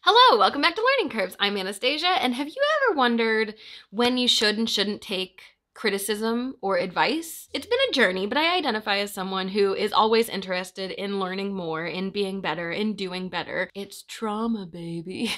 Hello, welcome back to Learning Curves. I'm Anastasia, and have you ever wondered when you should and shouldn't take criticism or advice? It's been a journey, but I identify as someone who is always interested in learning more, in being better, in doing better. It's trauma, baby.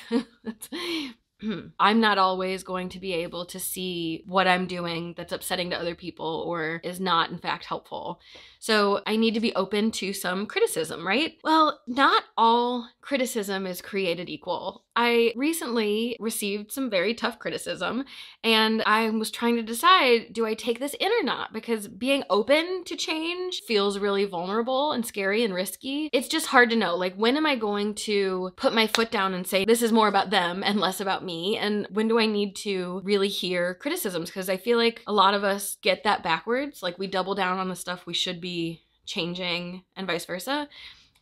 I'm not always going to be able to see what I'm doing that's upsetting to other people or is not, in fact, helpful. So I need to be open to some criticism, right? Well, not all criticism is created equal. I recently received some very tough criticism, and I was trying to decide, do I take this in or not? Because being open to change feels really vulnerable and scary and risky. It's just hard to know, like, when am I going to put my foot down and say, this is more about them and less about me? And when do I need to really hear criticisms? Because I feel like a lot of us get that backwards. Like, we double down on the stuff we should be changing and vice versa.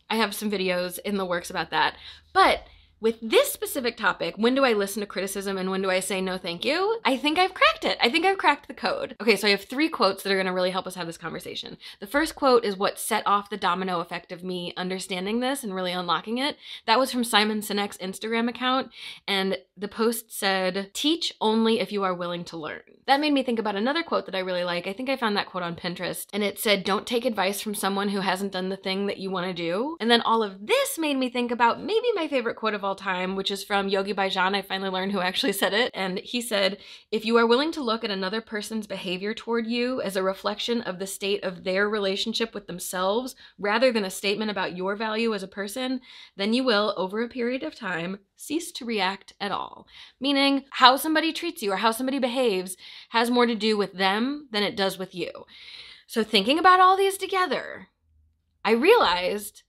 I have some videos in the works about that. But with this specific topic, when do I listen to criticism and when do I say no thank you? I think I've cracked it. I think I've cracked the code. Okay, so I have 3 quotes that are gonna really help us have this conversation. The first quote is what set off the domino effect of me understanding this and really unlocking it. That was from Simon Sinek's Instagram account, and the post said, "Teach only if you are willing to learn." That made me think about another quote that I really like. I think I found that quote on Pinterest, and it said, "Don't take advice from someone who hasn't done the thing that you wanna do." And then all of this made me think about maybe my favorite quote of all time, which is from Yogi Bhajan. I finally learned who actually said it. And he said, "If you are willing to look at another person's behavior toward you as a reflection of the state of their relationship with themselves, rather than a statement about your value as a person, then you will, over a period of time, cease to react at all." Meaning, how somebody treats you or how somebody behaves has more to do with them than it does with you. So thinking about all these together, I realized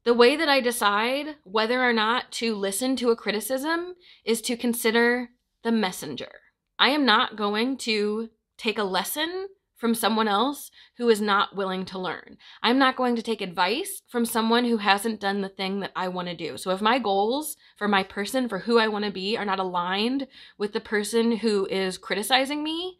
the way that I decide whether or not to listen to a criticism is to consider the messenger. I am not going to take a lesson from someone else who is not willing to learn. I'm not going to take advice from someone who hasn't done the thing that I want to do. So if my goals for my person, for who I want to be, are not aligned with the person who is criticizing me,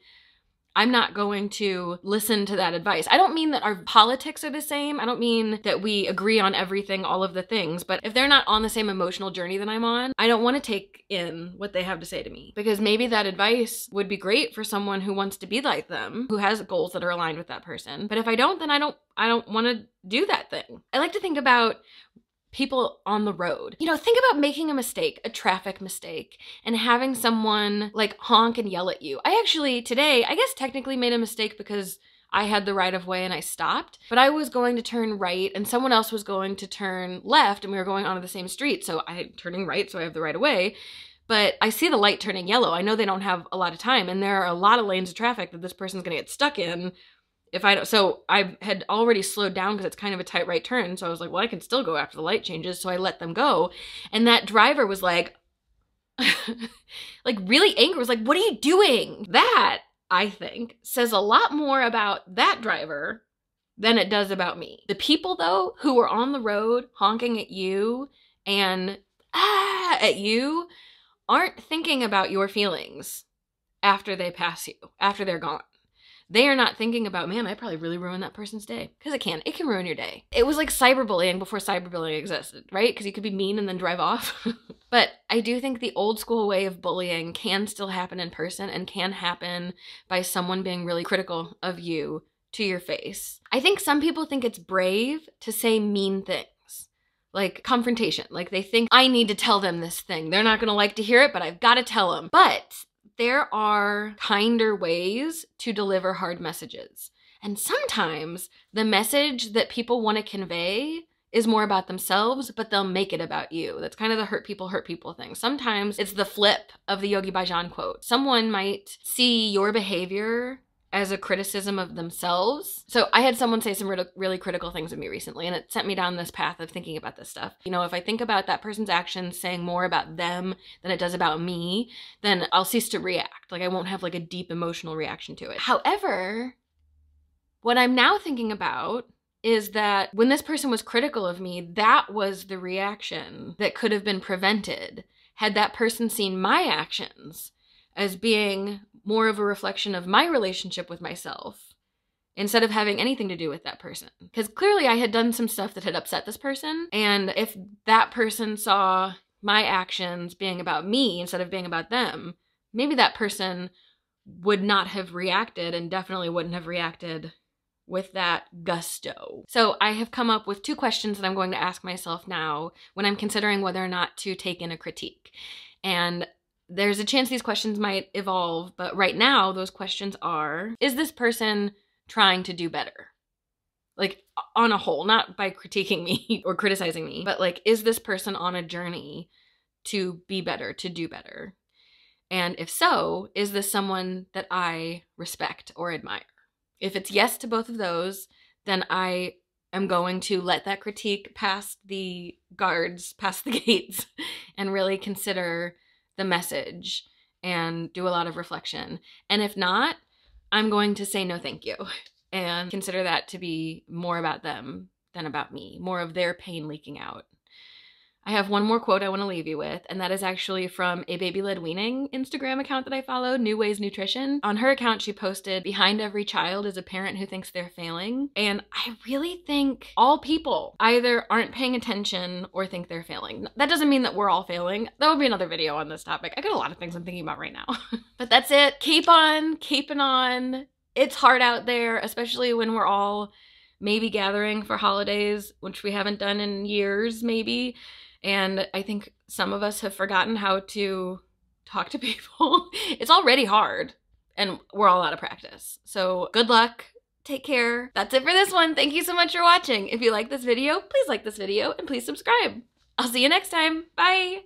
I'm not going to listen to that advice. I don't mean that our politics are the same. I don't mean that we agree on everything, all of the things, but if they're not on the same emotional journey that I'm on, I don't want to take in what they have to say to me, because maybe that advice would be great for someone who wants to be like them, who has goals that are aligned with that person. But if I don't, then I don't want to do that thing. I like to think about people on the road. You know, think about making a mistake, a traffic mistake, and having someone like honk and yell at you. I actually today, I guess technically made a mistake because I had the right of way and I stopped, but I was going to turn right and someone else was going to turn left and we were going onto the same street. So I'm turning right, so I have the right of way. But I see the light turning yellow. I know they don't have a lot of time and there are a lot of lanes of traffic that this person's gonna get stuck in. So I had already slowed down because it's kind of a tight right turn. So I was like, well, I can still go after the light changes. So I let them go. And that driver was like, like really angry, was like, what are you doing? That, I think, says a lot more about that driver than it does about me. The people, though, who were on the road honking at you and at you aren't thinking about your feelings after they pass you, after they're gone. They are not thinking about, man, I probably really ruined that person's day. Because it can ruin your day. It was like cyberbullying before cyberbullying existed, right? Because you could be mean and then drive off. But I do think the old school way of bullying can still happen in person and can happen by someone being really critical of you to your face. I think some people think it's brave to say mean things. Like confrontation. Like they think, I need to tell them this thing. They're not going to like to hear it, but I've got to tell them. But there are kinder ways to deliver hard messages. And sometimes the message that people want to convey is more about themselves, but they'll make it about you. That's kind of the hurt people thing. Sometimes it's the flip of the Yogi Bhajan quote. Someone might see your behavior as a criticism of themselves. So I had someone say some really critical things of me recently, and it sent me down this path of thinking about this stuff. You know, if I think about that person's actions saying more about them than it does about me, then I'll cease to react. Like I won't have like a deep emotional reaction to it. However, what I'm now thinking about is that when this person was critical of me, that was the reaction that could have been prevented had that person seen my actions as being more of a reflection of my relationship with myself instead of having anything to do with that person. Because clearly I had done some stuff that had upset this person, and if that person saw my actions being about me instead of being about them, maybe that person would not have reacted and definitely wouldn't have reacted with that gusto. So I have come up with 2 questions that I'm going to ask myself now when I'm considering whether or not to take in a critique. And there's a chance these questions might evolve, but right now those questions are, is this person trying to do better? Like on a whole, not by critiquing me or criticizing me, but like, is this person on a journey to be better, to do better? And if so, is this someone that I respect or admire? If it's yes to both of those, then I am going to let that critique past the guards, past the gates, and really consider the message and do a lot of reflection. And if not, I'm going to say no thank you and consider that to be more about them than about me, more of their pain leaking out. I have one more quote I want to leave you with, and that is actually from a baby-led weaning Instagram account that I follow, New Ways Nutrition. On her account, she posted, "Behind every child is a parent who thinks they're failing." And I really think all people either aren't paying attention or think they're failing. That doesn't mean that we're all failing. That would be another video on this topic. I got a lot of things I'm thinking about right now. But that's it. Keep on keeping on. It's hard out there, especially when we're all maybe gathering for holidays, which we haven't done in years, maybe. And I think some of us have forgotten how to talk to people. It's already hard, and we're all out of practice. So good luck. Take care. That's it for this one. Thank you so much for watching. If you like this video, please like this video and please subscribe. I'll see you next time. Bye.